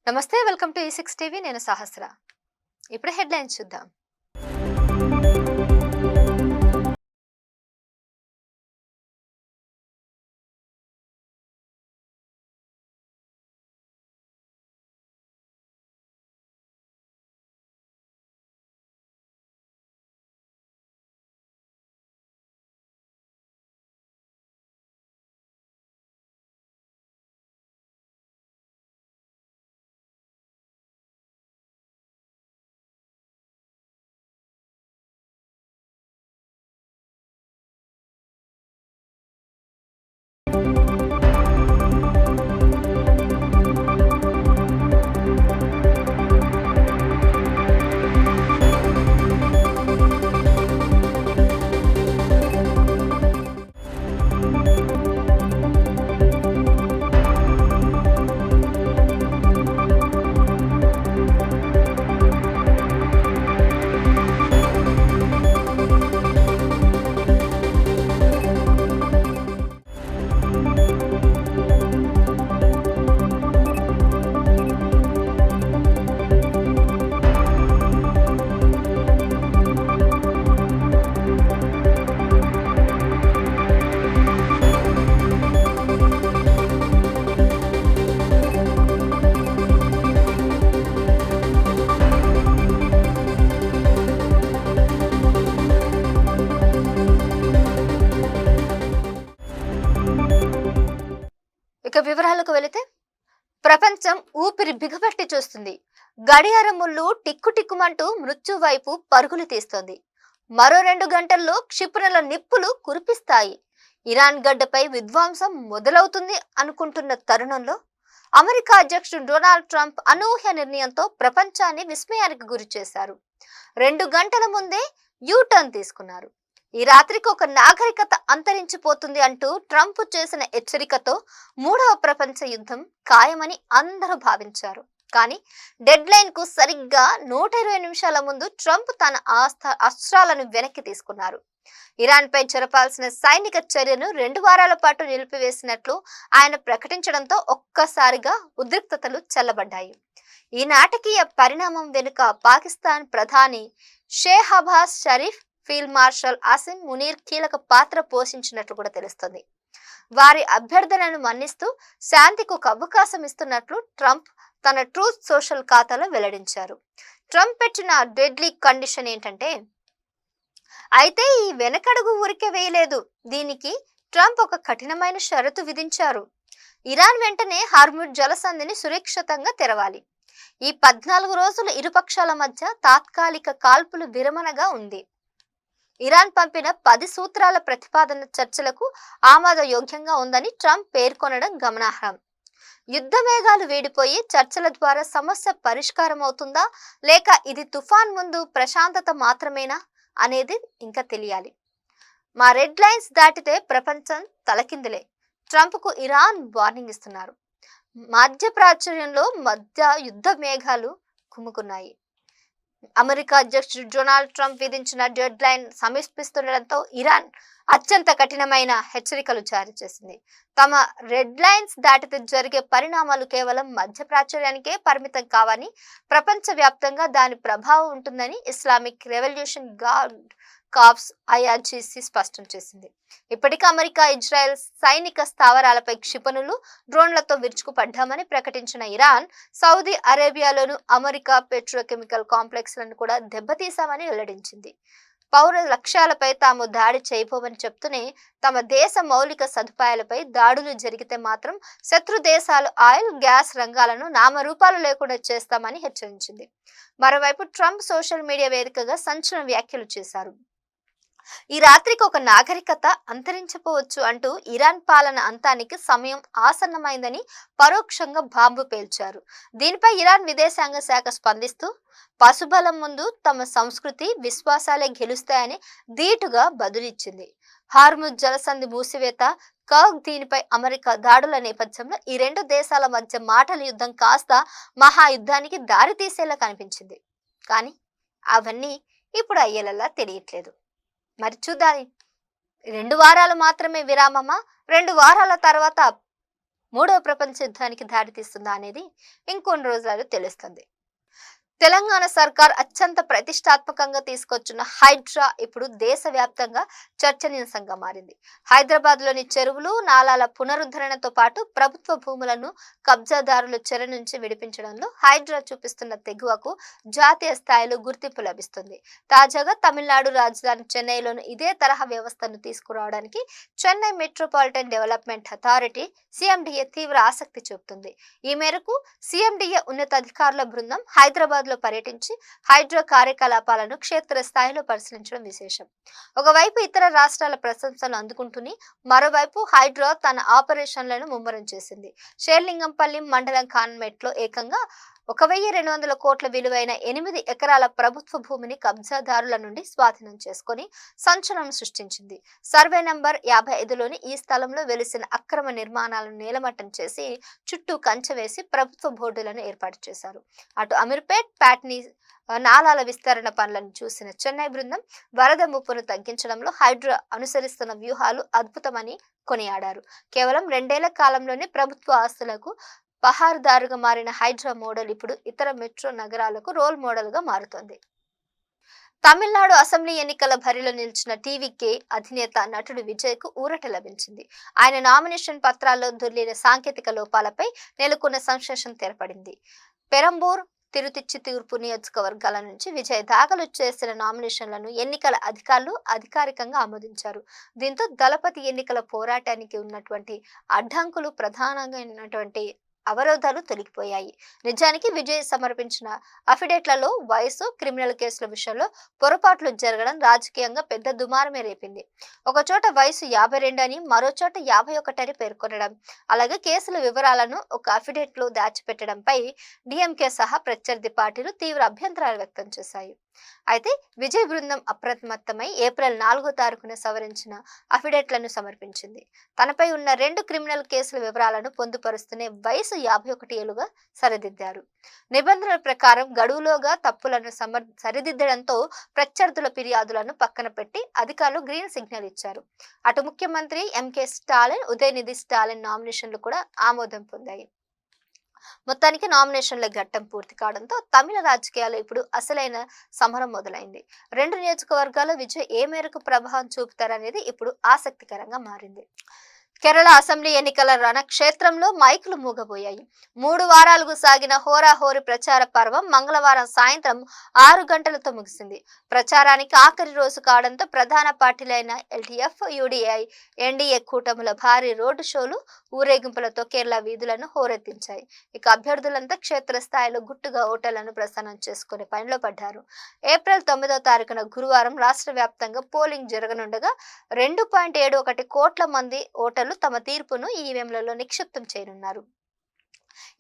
నమస్తే, welcome to E6 TV. నేను సహస్ర. ఇప్పుడు హెడ్లైన్స్ చూద్దాం. ఇక వివరాలకు వెళితే, ప్రపంచం ఊపిరి బిగపట్టి చూస్తుంది. గడియారం ముళ్ళు టిక్కు టిక్కుమంటూ మృత్యు వైపు పరుగులు తీస్తోంది. మరో 2 గంటల్లో క్షిపణుల నిప్పులు కురిపిస్తాయి. ఇరాన్ గడ్డపై విధ్వంసం మొదలవుతుంది అనుకుంటున్న తరుణంలో అమెరికా అధ్యక్షుడు డొనాల్డ్ ట్రంప్ అనూహ్య నిర్ణయంతో ప్రపంచాన్ని విస్మయానికి గురి చేశారు. 2 గంటల ముందే యూటర్న్ తీసుకున్నారు. ఈ రాత్రికి ఒక నాగరికత అంతరించిపోతుంది అంటూ ట్రంప్ చేసిన హెచ్చరికతో 3వ ప్రపంచ యుద్ధం ఖాయమని అందరూ భావించారు. కానీ డెడ్ లైన్ కు సరిగ్గా 120 నిమిషాల ముందు ట్రంప్ తన అస్త్రాలను వెనక్కి తీసుకున్నారు. ఇరాన్ పై జరపాల్సిన సైనిక చర్యను 2 వారాల పాటు నిలిపివేసినట్లు ఆయన ప్రకటించడంతో ఒక్కసారిగా ఉద్రిక్తతలు చల్లబడ్డాయి. ఈ నాటకీయ పరిణామం వెనుక పాకిస్తాన్ ప్రధాని షెహబాజ్ షరీఫ్, ఫీల్డ్ మార్షల్ అసిమ్ మునీర్ కీలక పాత్ర పోషించినట్లు కూడా తెలుస్తుంది. వారి అభ్యర్థనను మన్నిస్తూ శాంతికి ఒక అవకాశం ఇస్తున్నట్లు ట్రంప్ తన ట్రూత్ సోషల్ ఖాతాలో వెల్లడించారు. ట్రంప్ పెట్టిన డెడ్లీ కండిషన్ ఏంటంటే, అయితే ఈ వెనకడుగు ఊరికే వేయలేదు. దీనికి ట్రంప్ ఒక కఠినమైన షరతు విధించారు. ఇరాన్ వెంటనే హార్ముజ్ జలసంధిని సురక్షితంగా తెరవాలి. ఈ 14 రోజులు ఇరుపక్షాల మధ్య తాత్కాలిక కాల్పులు విరమణగా ఉంది. ఇరాన్ పంపిన 10 సూత్రాల ప్రతిపాదన చర్చలకు ఆమోదయోగ్యంగా ఉందని ట్రంప్ పేర్కొనడం గమనార్హం. యుద్ధ మేఘాలు వేడిపోయి చర్చల ద్వారా సమస్య పరిష్కారం అవుతుందా, లేక ఇది తుఫాన్ ముందు ప్రశాంతత మాత్రమేనా అనేది ఇంకా తెలియాలి. మా రెడ్ లైన్స్ దాటితే ప్రపంచం తలకిందులే. ట్రంప్ కు ఇరాన్ వార్నింగ్ ఇస్తున్నారు. మధ్య ప్రాచుర్యంలో యుద్ధ మేఘాలు కుమ్ముకున్నాయి. అమెరికా అధ్యక్షుడు డొనాల్డ్ ట్రంప్ విధించిన డెడ్ లైన్ సమీపిస్తుండటంతో ఇరాన్ అత్యంత కఠినమైన హెచ్చరికలు జారీ చేసింది. తమ రెడ్ లైన్స్ దాటితే జరిగే పరిణామాలు కేవలం మధ్య ప్రాచుర్యానికే పరిమితం కావని, ప్రపంచ వ్యాప్తంగా దాని ప్రభావం ఉంటుందని Islamic revolution guard corps IRGC స్పష్టం చేసింది. ఇప్పటికే అమెరికా, ఇజ్రాయెల్ సైనిక స్థావరాలపై క్షిపణులు, డ్రోన్లతో విరుచుకుపడ్డామని ప్రకటించిన ఇరాన్, సౌదీ అరేబియాలోను అమెరికా పెట్రోకెమికల్ కాంప్లెక్స్లను కూడా దెబ్బతీశామని వెల్లడించింది. పౌర లక్ష్యాలపై తాము దాడి చేయబోమని చెప్తూనే తమ దేశ మౌలిక సదుపాయాలపై దాడులు జరిగితే మాత్రం శత్రు దేశాలు ఆయిల్, గ్యాస్ రంగాలను నామరూపాలు లేకుండా చేస్తామని హెచ్చరించింది. మరోవైపు ట్రంప్ సోషల్ మీడియా వేదికగా సంచలన వ్యాఖ్యలు చేశారు. ఈ రాత్రికి ఒక నాగరికత అంతరించిపోవచ్చు అంటూ ఇరాన్ పాలన అంతానికి సమయం ఆసన్నమైందని పరోక్షంగా బాంబు పేల్చారు. దీనిపై ఇరాన్ విదేశాంగ శాఖ స్పందిస్తూ, పశుబలం ముందు తమ సంస్కృతి, విశ్వాసాలే గెలుస్తాయని ధీటుగా బదులిచ్చింది. హార్ముజ్ జలసంధి మూసివేత, కర్గ్, దీనిపై అమెరికా దాడుల నేపథ్యంలో ఈ 2 దేశాల మధ్య మాటల యుద్ధం కాస్త మహాయుద్ధానికి దారితీసేలా కనిపించింది. కానీ అవన్నీ ఇప్పుడు అయ్యేలా తెలియట్లేదు. మరి చూద్దాం. 2 వారాలు మాత్రమే విరామమా? 2 వారాల తర్వాత మూడవ ప్రపంచ యుద్ధానికి దారితీస్తుందా అనేది ఇంకొన్ని రోజులలో తెలుస్తుంది. తెలంగాణ సర్కార్ అత్యంత ప్రతిష్టాత్మకంగా తీసుకొచ్చిన హైడ్రా ఇప్పుడు దేశవ్యాప్తంగా చర్చనీయాంశంగా మారింది. హైదరాబాద్ లోని చెరువులు, నాలాల పునరుద్ధరణతో పాటు ప్రభుత్వ భూములను కబ్జాదారుల చెర నుంచి విడిపించడంలో హైడ్రా చూపిస్తున్న తెగువకు జాతీయ స్థాయిలో గుర్తింపు లభిస్తుంది. తాజాగా తమిళనాడు రాజధాని చెన్నైలోని ఇదే తరహా వ్యవస్థను తీసుకురావడానికి చెన్నై మెట్రోపాలిటన్ డెవలప్మెంట్ అథారిటీ సిఎండిఏ తీవ్ర ఆసక్తి చూపుతుంది. ఈ మేరకు సిఎండిఏ ఉన్నతాధికారుల బృందం హైదరాబాద్ లో పర్యటించి హైడ్రో కార్యకలాపాలను క్షేత్ర స్థాయిలో పరిశీలించడం విశేషం. ఒకవైపు ఇతర రాష్ట్రాల ప్రశంసలు అందుకుంటూనే మరోవైపు హైడ్రో తన ఆపరేషన్లను ముమ్మరం చేసింది. షేర్లింగంపల్లి మండలం కాన్మెట్ లో ఏకంగా 1,200 కోట్ల విలువైన 8 ఎకరాల ప్రభుత్వ భూమిని కబ్జాదారుల నుండి స్వాధీనం చేసుకుని సంచలనం సృష్టించింది. సర్వే నంబర్ 55లోని ఈ స్థలంలో వెలిసిన అక్రమ నిర్మాణాలను నేలమట్టం చేసి చుట్టూ కంచె వేసి ప్రభుత్వ బోర్డులను ఏర్పాటు చేశారు. అటు అమీర్పేట్, ప్యాట్నీ నాలాల విస్తరణ పనులను చూసిన చెన్నై బృందం వరద ముప్పును తగ్గించడంలో హైడ్రా అనుసరిస్తున్న వ్యూహాలు అద్భుతమని కొనియాడారు. కేవలం 2 ఏళ్ల కాలంలోనే ప్రభుత్వ ఆస్తులకు పహారుదారుగా మారిన హైడ్రా మోడల్ ఇప్పుడు ఇతర మెట్రో నగరాలకు రోల్ మోడల్ గా మారుతోంది. తమిళనాడు అసెంబ్లీ ఎన్నికల బరిలో నిలిచిన టీవీకే అధినేత నటుడు విజయ్ కు ఊరట లభించింది. ఆయన నామినేషన్ పత్రాల్లో దొర్లిన సాంకేతిక లోపాలపై నెలకొన్న సంశేషం తెరపడింది. పెరంబూర్, తిరుతిచ్చి తూర్పు నియోజకవర్గాల నుంచి విజయ్ దాఖలు చేసిన నామినేషన్లను ఎన్నికల అధికారులు అధికారికంగా ఆమోదించారు. దీంతో దళపతి ఎన్నికల పోరాటానికి ఉన్నటువంటి అడ్డంకులు ప్రధానమైనటువంటి అవరోధాలు తొలగిపోయాయి. నిజానికి విజయ్ సమర్పించిన అఫిడేట్లలో వయసు, క్రిమినల్ కేసుల విషయంలో పొరపాట్లు జరగడం రాజకీయంగా పెద్ద దుమారమే రేపింది. ఒక చోట వయసు 52 అని, మరో చోట 51 అని పేర్కొనడం, అలాగే కేసుల వివరాలను ఒక అఫిడేట్ లో దాచిపెట్టడంపై డిఎంకే సహా ప్రత్యర్థి పార్టీలు తీవ్ర అభ్యంతరాలు వ్యక్తం చేశాయి. అయితే విజయ్ బృందం అప్రమత్తమై ఏప్రిల్ 4వ తారీఖున సవరించిన అఫిడేట్లను సమర్పించింది. తనపై ఉన్న 2 క్రిమినల్ కేసుల వివరాలను పొందుపరుస్తూనే వయసు 51 ఏళ్లుగా సరిదిద్దారు. నిబంధనల ప్రకారం గడువులోగా తప్పులను సరిదిద్దడంతో ప్రత్యర్థుల ఫిర్యాదులను పక్కన పెట్టి అధికారులు గ్రీన్ సిగ్నల్ ఇచ్చారు. అటు ముఖ్యమంత్రి ఎంకే స్టాలిన్, ఉదయనిధి స్టాలిన్ నామినేషన్లు కూడా ఆమోదం పొందాయి. మొత్తానికి నామినేషన్ల ఘట్టం పూర్తి కావడంతో తమిళ రాజకీయాల్లో ఇప్పుడు అసలైన సమరం మొదలైంది. 2 నియోజకవర్గాల విజయ్ ఏ మేరకు ప్రభావం చూపుతారనేది ఇప్పుడు ఆసక్తికరంగా మారింది. కేరళ అసెంబ్లీ ఎన్నికల రణక్షేత్రంలో మైకులు మూగబోయాయి. 3 వారాలకు సాగిన హోరాహోరీ ప్రచార పర్వం మంగళవారం సాయంత్రం 6 గంటలతో ముగిసింది. ప్రచారానికి ఆఖరి రోజు కావడంతో ప్రధాన పార్టీలైన ఎల్డీఎఫ్, యూడీఐ, ఎన్డీఏ కూటముల భారీ రోడ్డు షోలు, ఊరేగింపులతో కేరళ వీధులను హోరెత్తించాయి. ఇక అభ్యర్థులంతా క్షేత్రస్థాయిలో గుట్టుగా ఓటర్లను ప్రసన్నం చేసుకునే పనిలో పడ్డారు. ఏప్రిల్ 9వ తారీఖున గురువారం రాష్ట్ర వ్యాప్తంగా పోలింగ్ జరగనుండగా 2.71 కోట్ల మంది ఓటర్లు తమ తీర్పును ఈవీఎంలలో నిక్షిప్తం చేయనున్నారు.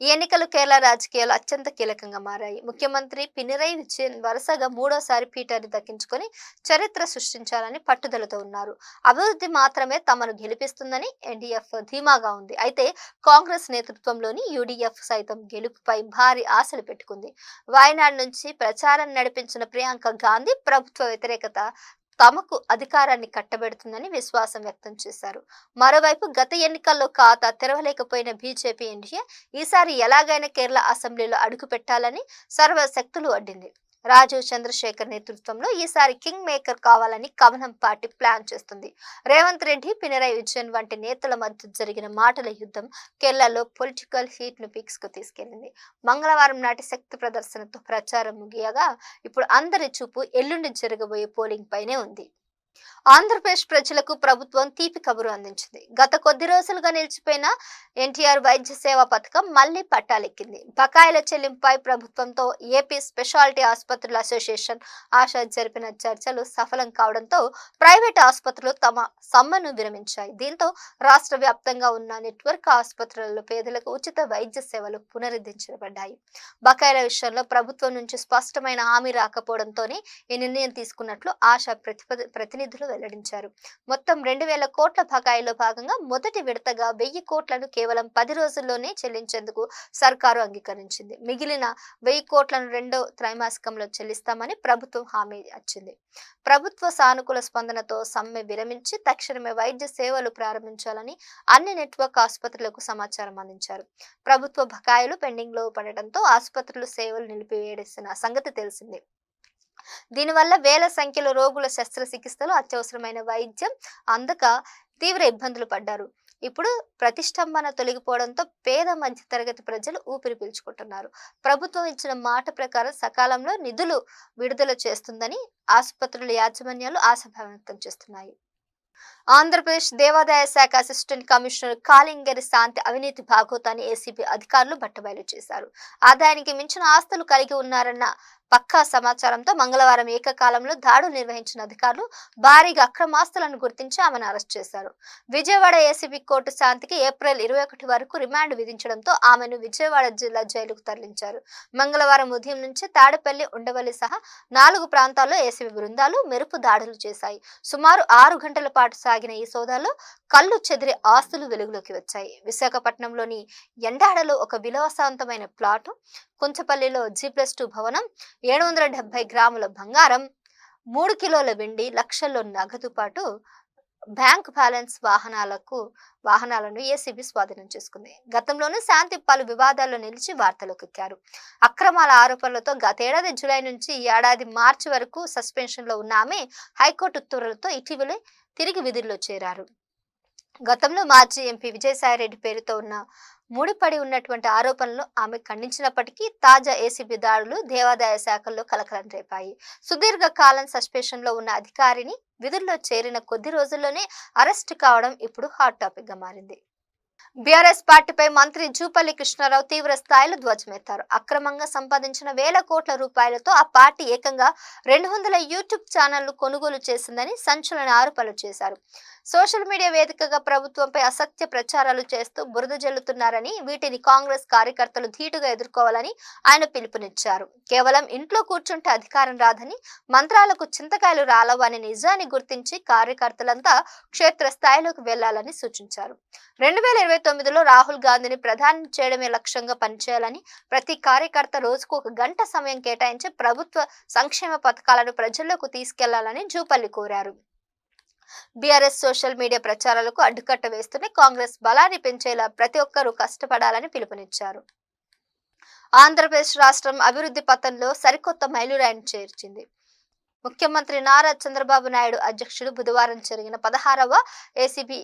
ఈ ఎన్నికలు కేరళ రాజకీయాలు అత్యంత కీలకంగా మారాయి. ముఖ్యమంత్రి పినరై విజయన్ వరుసగా 3వసారి పీఠాన్ని దక్కించుకొని చరిత్ర సృష్టించాలని పట్టుదలతో ఉన్నారు. అభివృద్ధి మాత్రమే తమను గెలిపిస్తుందని ఎన్డీఎఫ్ ధీమాగా ఉంది. అయితే కాంగ్రెస్ నేతృత్వంలోని యూడీఎఫ్ సైతం గెలుపుపై భారీ ఆశలు పెట్టుకుంది. వాయనాడ్ నుంచి ప్రచారం నడిపించిన ప్రియాంక గాంధీ ప్రభుత్వ వ్యతిరేకత తమకు అధికారాన్ని కట్టబెడుతుందని విశ్వాసం వ్యక్తం చేశారు. మరోవైపు గత ఎన్నికల్లో ఖాతా తెరవలేకపోయిన బీజేపీ ఎన్డీఏ ఈసారి ఎలాగైనా కేరళ అసెంబ్లీలో అడుగు పెట్టాలని సర్వశక్తులు అడ్డింది. రాజీవ్ చంద్రశేఖర్ నేతృత్వంలో ఈసారి కింగ్ మేకర్ కావాలని కమలం పార్టీ ప్లాన్ చేస్తుంది. రేవంత్ రెడ్డి, పినరై విజయన్ వంటి నేతల మధ్య జరిగిన మాటల యుద్ధం కేరళలో పొలిటికల్ హీట్ ను పీక్స్ కు తీసుకెళ్లింది. మంగళవారం నాటి శక్తి ప్రదర్శనతో ప్రచారం ముగియగా ఇప్పుడు అందరి చూపు ఎల్లుండి జరగబోయే పోలింగ్ పైనే ఉంది. ఆంధ్రప్రదేశ్ ప్రజలకు ప్రభుత్వం తీపి కబురు అందించింది. గత కొద్ది రోజులుగా నిలిచిపోయిన ఎన్టీఆర్ వైద్య సేవా పథకం మళ్లీ పట్టాలెక్కింది. బకాయిల చెల్లింపుపై ప్రభుత్వంతో ఏపీ స్పెషాలిటీ ఆసుపత్రుల అసోసియేషన్ ఆశ జరిపిన చర్చలు సఫలం కావడంతో ప్రైవేట్ ఆసుపత్రులు తమ సమ్మెను విరమించాయి. దీంతో రాష్ట్ర వ్యాప్తంగా ఉన్న నెట్వర్క్ ఆసుపత్రులలో పేదలకు ఉచిత వైద్య సేవలు పునరుద్ధరించబడ్డాయి. బకాయిల విషయంలో ప్రభుత్వం నుంచి స్పష్టమైన హామీ రాకపోవడంతోనే ఈ నిర్ణయం తీసుకున్నట్లు ఆశ ప్రతినిధి ప్రతినిధులు వెల్లడించారు. మొత్తం 2,000 కోట్ల బకాయిలో భాగంగా మొదటి విడతగా 1,000 కోట్లను కేవలం 10 రోజుల్లోనే చెల్లించేందుకు సర్కారు అంగీకరించింది. మిగిలిన 1,000 కోట్లను రెండో త్రైమాసికంలో చెల్లిస్తామని ప్రభుత్వం హామీ ఇచ్చింది. ప్రభుత్వ సానుకూల స్పందనతో సమ్మె విరమించి తక్షణమే వైద్య సేవలు ప్రారంభించాలని అన్ని నెట్వర్క్ ఆసుపత్రులకు సమాచారం అందించారు. ప్రభుత్వ బకాయిలు పెండింగ్ లో పడటంతో ఆసుపత్రులు సేవలు నిలిపివేసిన సంగతి తెలిసిందే. దీనివల్ల వేల సంఖ్యలో రోగుల శస్త్రచికిత్సలు, అత్యవసరమైన వైద్యం అందక తీవ్ర ఇబ్బందులు పడ్డారు. ఇప్పుడు ప్రతిష్టంభన తొలగిపోవడంతో పేద మధ్య తరగతి ప్రజలు ఊపిరి పీల్చుకుంటున్నారు. ప్రభుత్వం ఇచ్చిన మాట ప్రకారం సకాలంలో నిధులు విడుదల చేస్తుందని ఆసుపత్రుల యాజమాన్యాలు ఆశాభావం వ్యక్తం చేస్తున్నాయి. ఆంధ్రప్రదేశ్ దేవాదాయ శాఖ అసిస్టెంట్ కమిషనర్ కాలింగరి శాంతి అవినీతి భాగోతాన్ని ఏసీబీ అధికారులు బట్టబయలు చేశారు. ఆదాయానికి మించిన ఆస్తులు కలిగి ఉన్నారన్న పక్కా సమాచారంతో మంగళవారం ఏకకాలంలో దాడులు నిర్వహించిన అధికారులు భారీగా అక్రమాస్తులను గుర్తించి ఆమెను అరెస్ట్ చేశారు. విజయవాడ ఏసీబీ కోర్టు శాంతికి ఏప్రిల్ 21 వరకు రిమాండ్ విధించడంతో ఆమెను విజయవాడ జిల్లా జైలుకు తరలించారు. మంగళవారం ఉదయం నుంచి తాడేపల్లి, ఉండవల్లి సహా 4 ప్రాంతాల్లో ఏసీబీ బృందాలు మెరుపు దాడులు చేశాయి. సుమారు 6 గంటల పాటు సాగిన ఈ సోదాల్లో కళ్ళు చెదిరే ఆస్తులు వెలుగులోకి వచ్చాయి. విశాఖపట్నంలోని ఎండాడలో ఒక విలాసవంతమైన ప్లాటు, కుంచపల్లిలో G+2 భవనం, 770 గ్రాముల బంగారం, 3 కిలోల వెండి, లక్షల్లో నగదు పాటు బ్యాంక్ బ్యాలెన్స్ వాహనాలను ఏసీబీ స్వాధీనం చేసుకుంది. గతంలోనూ శాంతి పలు వివాదాల్లో నిలిచి వార్తలోకి ఎక్కారు. అక్రమాల ఆరోపణలతో గతేడాది జూలై నుంచి ఈ ఏడాది మార్చి వరకు సస్పెన్షన్ లో ఉన్న ఆమె హైకోర్టు ఉత్తర్వులతో ఇటీవలే తిరిగి విధుల్లో చేరారు. గతంలో మాజీ ఎంపీ విజయసాయిరెడ్డి పేరుతో ఉన్న ముడిపడి ఉన్నటువంటి ఆరోపణలను ఆమె ఖండించినప్పటికీ తాజా ఏసీబీ దాడులు దేవాదాయ శాఖల్లో కలకలం రేపాయి. సుదీర్ఘ కాలం సస్పెన్షన్ లో ఉన్న అధికారిని విధుల్లో చేరిన కొద్ది రోజుల్లోనే అరెస్ట్ కావడం ఇప్పుడు హాట్ టాపిక్ గా మారింది. బీఆర్ఎస్ పార్టీపై మంత్రి జూపల్లి కృష్ణారావు తీవ్ర స్థాయిలో ధ్వజమెత్తారు. అక్రమంగా సంపాదించిన వేల కోట్ల రూపాయలతో ఆ పార్టీ ఏకంగా 200 యూట్యూబ్ ఛానళ్లు కొనుగోలు చేసిందని సంచలన ఆరోపణలు చేశారు. సోషల్ మీడియా వేదికగా ప్రభుత్వంపై అసత్య ప్రచారాలు చేస్తూ బురద జల్లుతున్నారని, వీటిని కాంగ్రెస్ కార్యకర్తలు ధీటుగా ఎదుర్కోవాలని ఆయన పిలుపునిచ్చారు. కేవలం ఇంట్లో కూర్చుంటే అధికారం రాదని, మంత్రాలకు చింతకాయలు రాలవని నిజాన్ని గుర్తించి కార్యకర్తలంతా క్షేత్రస్థాయిలోకి వెళ్లాలని సూచించారు. 2029లో రాహుల్ గాంధీని ప్రధాని చేయడమే లక్ష్యంగా పనిచేయాలని, ప్రతి కార్యకర్త రోజుకు 1 గంట సమయం కేటాయించి ప్రభుత్వ సంక్షేమ పథకాలను ప్రజల్లోకి తీసుకెళ్లాలని జూపల్లి కోరారు. బీఆర్ఎస్ సోషల్ మీడియా ప్రచారాలకు అడ్డుకట్ట వేస్తూనే కాంగ్రెస్ బలాన్ని పెంచేలా ప్రతి ఒక్కరూ కష్టపడాలని పిలుపునిచ్చారు. ఆంధ్రప్రదేశ్ రాష్ట్రం అభివృద్ధి పథంలో సరికొత్త మైలురాయిని చేర్చింది. ముఖ్యమంత్రి నారా చంద్రబాబు నాయుడు అధ్యక్షుడు బుధవారం జరిగిన 16వ ఏసీబీ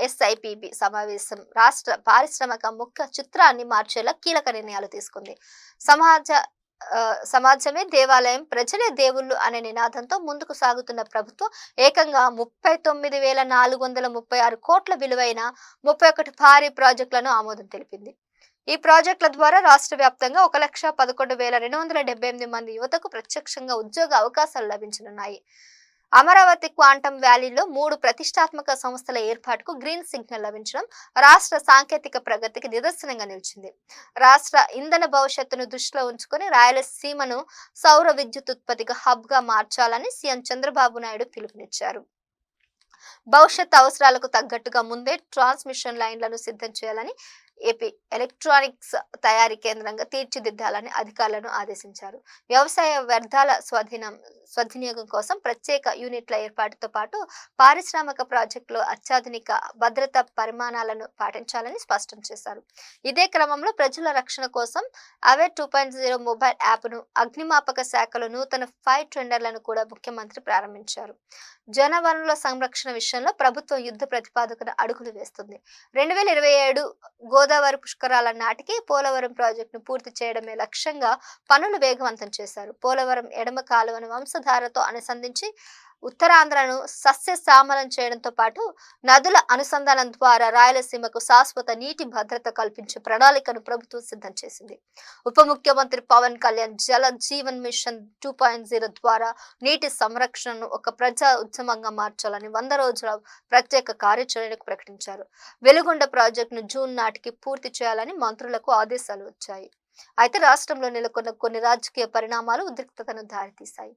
ఎస్ఐపిబి సమావేశం రాష్ట్ర పారిశ్రామిక ముఖ్య చిత్రాన్ని మార్చేలా కీలక నిర్ణయాలు తీసుకుంది. సమాజమే దేవాలయం, ప్రజలే దేవుళ్ళు అనే నినాదంతో ముందుకు సాగుతున్న ప్రభుత్వం ఏకంగా 39,436 కోట్ల విలువైన 31 భారీ ప్రాజెక్టులను ఆమోదం తెలిపింది. ఈ ప్రాజెక్టుల ద్వారా రాష్ట్ర వ్యాప్తంగా 1,11,278 మంది యువతకు ప్రత్యక్షంగా ఉద్యోగ అవకాశాలు లభించనున్నాయి. అమరావతి క్వాంటం వ్యాలీలో 3 ప్రతిష్టాత్మక సంస్థల ఏర్పాటుకు గ్రీన్ సిగ్నల్ లభించడం రాష్ట్ర సాంకేతిక ప్రగతికి నిదర్శనంగా నిలిచింది. రాష్ట్ర ఇంధన భవిష్యత్తును దృష్టిలో ఉంచుకొని రాయలసీమను సౌర విద్యుత్ ఉత్పత్తిగా హబ్ గా మార్చాలని సీఎం చంద్రబాబు నాయుడు పిలుపునిచ్చారు. భవిష్యత్ అవసరాలకు తగ్గట్టుగా ముందే ట్రాన్స్మిషన్ లైన్లను సిద్ధం చేయాలని, ఏపీ ఎలక్ట్రానిక్స్ తయారీ కేంద్రంగా తీర్చిదిద్దాలని అధికారులను ఆదేశించారు. వ్యవసాయ వ్యర్థాల స్వధినియోగం కోసం ప్రత్యేక యూనిట్ల ఏర్పాటుతో పాటు పారిశ్రామిక ప్రాజెక్టులో అత్యాధునిక భద్రతా పరిమాణాలను పాటించాలని స్పష్టం చేశారు. ఇదే క్రమంలో ప్రజల రక్షణ కోసం అవేర్ 2.0 మొబైల్ యాప్ను, అగ్నిమాపక శాఖలో నూతన ఫైర్ టెండర్లను కూడా ముఖ్యమంత్రి ప్రారంభించారు. జనవనరుల సంరక్షణ విషయంలో ప్రభుత్వం యుద్ధ ప్రతిపాదకన అడుగులు వేస్తుంది. 2027 గోదావరి పుష్కరాల నాటికి పోలవరం ప్రాజెక్టును పూర్తి చేయడమే లక్ష్యంగా పనులు వేగవంతం చేశారు. పోలవరం ఎడమ కాలువను వంశధారతో అనుసంధించి ఉత్తరాంధ్రను సస్యశ్యామలం చేయడంతో పాటు నదుల అనుసంధానం ద్వారా రాయలసీమకు శాశ్వత నీటి భద్రత కల్పించే ప్రణాళికను ప్రభుత్వం సిద్ధం చేసింది. ఉప ముఖ్యమంత్రి పవన్ కళ్యాణ్ జల జీవన్ మిషన్ 2.0 ద్వారా నీటి సంరక్షణను ఒక ప్రజా ఉద్యమంగా మార్చాలని 100 రోజుల ప్రత్యేక కార్యాచరణకు ప్రకటించారు. వెలుగొండ ప్రాజెక్టును జూన్ నాటికి పూర్తి చేయాలని మంత్రులకు ఆదేశాలు వచ్చాయి. అయితే రాష్ట్రంలో నెలకొన్న కొన్ని రాజకీయ పరిణామాలు ఉద్రిక్తతను దారితీశాయి.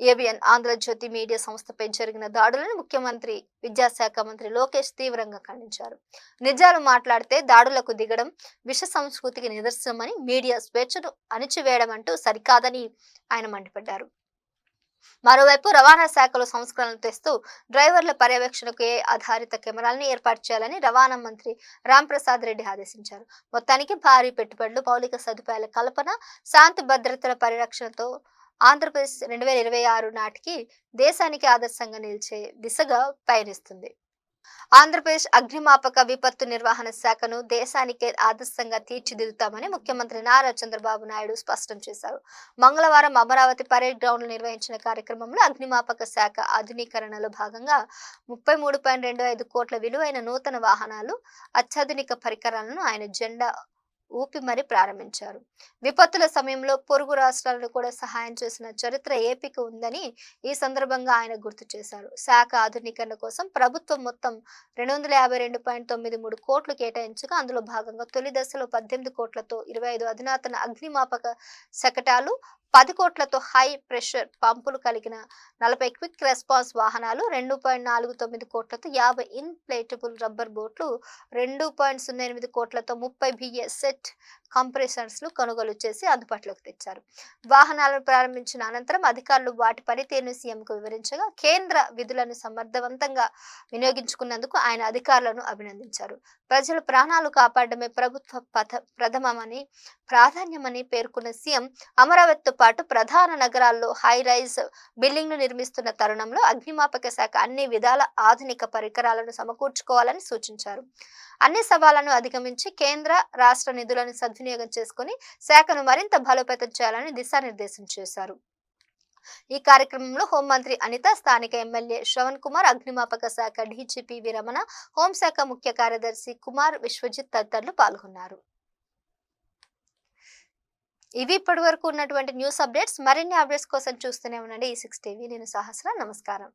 ఏబిఎన్ ఆంధ్రజ్యోతి మీడియా సంస్థపై జరిగిన దాడులను ముఖ్యమంత్రి విద్యాశాఖ మంత్రి లోకేష్ తీవ్రంగా ఖండించారు. నిజాలు మాట్లాడితే దాడులకు దిగడం విష సంస్కృతికి నిదర్శనమని, మీడియా స్వేచ్ఛను అణిచివేయడం అంటూ సరికాదని ఆయన మండిపడ్డారు. మరోవైపు రవాణా శాఖలో సంస్కరణలు తెస్తూ డ్రైవర్ల పర్యవేక్షణకు ఆధారిత కెమెరాలను ఏర్పాటు చేయాలని రవాణా మంత్రి రాంప్రసాద్ రెడ్డి ఆదేశించారు. మొత్తానికి భారీ పెట్టుబడులు, మౌలిక సదుపాయాల కల్పన, శాంతి భద్రతల పరిరక్షణతో ఆంధ్రప్రదేశ్ 2026 నాటికి దేశానికి ఆదర్శంగా నిలిచే దిశగా పయనిస్తుంది. ఆంధ్రప్రదేశ్ అగ్నిమాపక విపత్తు నిర్వహణ శాఖను దేశానికే ఆదర్శంగా తీర్చిదిద్దుతామని ముఖ్యమంత్రి నారా చంద్రబాబు నాయుడు స్పష్టం చేశారు. మంగళవారం అమరావతి పరేడ్ గ్రౌండ్ నిర్వహించిన కార్యక్రమంలో అగ్నిమాపక శాఖ ఆధునీకరణలో భాగంగా 33.25 కోట్ల విలువైన నూతన వాహనాలు, అత్యాధునిక పరికరాలను ఆయన జెండా ఊపి మరీ ప్రారంభించారు. విపత్తుల సమయంలో పొరుగు రాష్ట్రాలను కూడా సహాయం చేసిన చరిత్ర ఏపీకి ఉందని ఈ సందర్భంగా ఆయన గుర్తు చేశారు. శాఖ ఆధునీకరణ కోసం ప్రభుత్వం మొత్తం 252.93 కోట్లు కేటాయించగా అందులో భాగంగా తొలి దశలో 18 కోట్లతో 25 అధునాతన అగ్నిమాపక శకటాలు, 10 కోట్లతో హై ప్రెషర్ పంపులు కలిగిన 40 క్విక్ రెస్పాన్స్ వాహనాలు, 2.49 కోట్లతో 50 ఇన్ఫ్లేటబుల్ రబ్బర్ బోట్లు, 2.08 కోట్లతో 30 బిఎస్ సెట్ కంప్రెసర్స్ కొనుగోలు చేసి అందుబాటులోకి తెచ్చారు. వాహనాలను ప్రారంభించిన అనంతరం అధికారులు వాటి పనితీరును సీఎంకు వివరించగా కేంద్ర విధులను సమర్థవంతంగా వినియోగించుకున్నందుకు ఆయన అధికారులను అభినందించారు. ప్రజల ప్రాణాలు కాపాడమే ప్రభుత్వ ప్రాధాన్యమని పేర్కొన్న సీఎం అమరావతితో పాటు ప్రధాన నగరాల్లో హై రైజ్ బిల్డింగ్లు నిర్మిస్తున్న తరుణంలో అగ్నిమాపక శాఖ అన్ని విధాల ఆధునిక పరికరాలను సమకూర్చుకోవాలని సూచించారు. అన్ని సవాళ్లను అధిగమించి కేంద్ర, రాష్ట్ర నిధులను సద్వినియోగం చేసుకుని శాఖను మరింత బలోపేతం చేయాలని దిశానిర్దేశం చేశారు. ఈ కార్యక్రమంలో హోంమంత్రి అనిత, స్థానిక ఎమ్మెల్యే శ్రవణ్ కుమార్, అగ్నిమాపక శాఖ డీజీపీ వీరమణ, హోంశాఖ ముఖ్య కార్యదర్శి కుమార్ విశ్వజిత్ తదితరులు పాల్గొన్నారు. ఇవి ఇప్పటి వరకు ఉన్నటువంటి న్యూస్ అప్డేట్స్. మరిన్ని అప్డేట్స్ కోసం చూస్తూనే ఉండండి ఈ6 టీవీ. నేను సహస్ర. నమస్కారం.